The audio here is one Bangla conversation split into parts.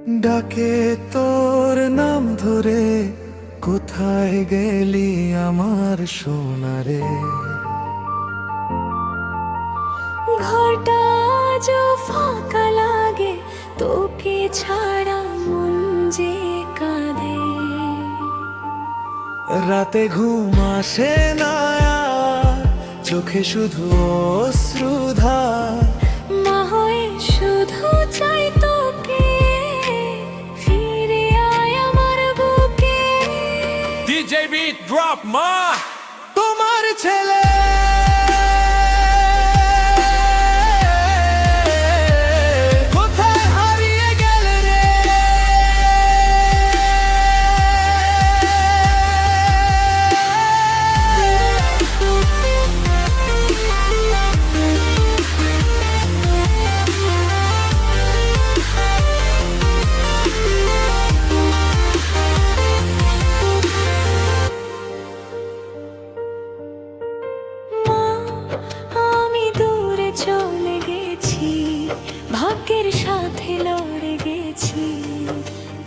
ডাকে তোর নাম ধরে, কোথায় গেলি আমার সোনারে। ঘরটা আজ ফাঁকা লাগে, তোকে ছাড়া মন যে কাঁদে। রাতে ঘুম আসে না আর, চোখে শুধু অশ্রুধার। মা হয়ে শুধু চাই তোকে, ফিরে আয় আমার বুকে। DJ beat drop ma তোমার ছেলে কোথায় হারিয়ে গেলে রে। মা, আমি দূরে চলে গেছি, ভাগ্যের সাথে লড়ে গেছি,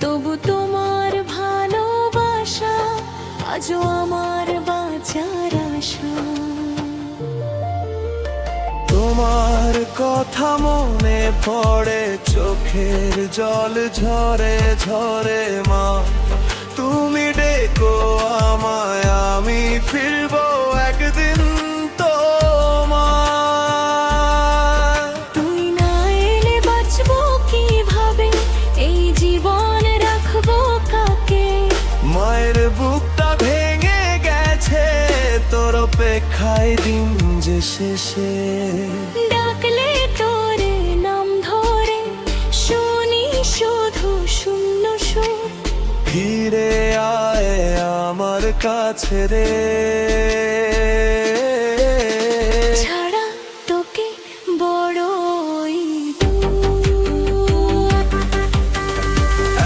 তবু তোমার ভালোবাসা আজও আমার বাঁচার আশা। তোমার কথা মনে পড়ে, চোখের জল ঝরে ঝরে মা। তুমি ডেকো আমায়, আমি ফিরবো একদিন তোমার। তুই না এলে বাঁচবো কিভাবে, এই জীবন রাখবো কাকে। মায়ের বুকটা ভেঙে গেছে, তোর অপেক্ষায় দিন যে শেষে। ডাকলে তোরে নাম ধরে, শুনি শুধু শূন্য সুর। ফিরে আয় আমার কাছে রে। ছাড়া তোকে বড়ই দূর।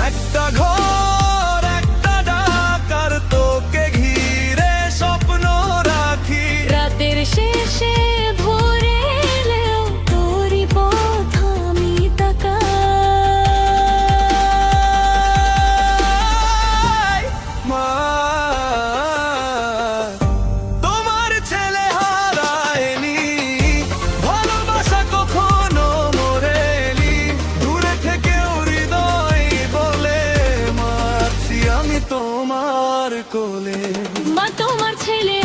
একটা ঘর একটা ডাকার, তোকে ঘিরে স্বপ্ন রাখি। রাতের শেষে ভোরে এলেও তোরই পথ আমি তাকাই। মা, তোমার ছেলে হারায়নি, ভালোবাসা কখনো মরেনি। দূরে থেকেও হৃদয় বলে, মা আছি আমি তোমার কোলে। মা, তোমার ছেলে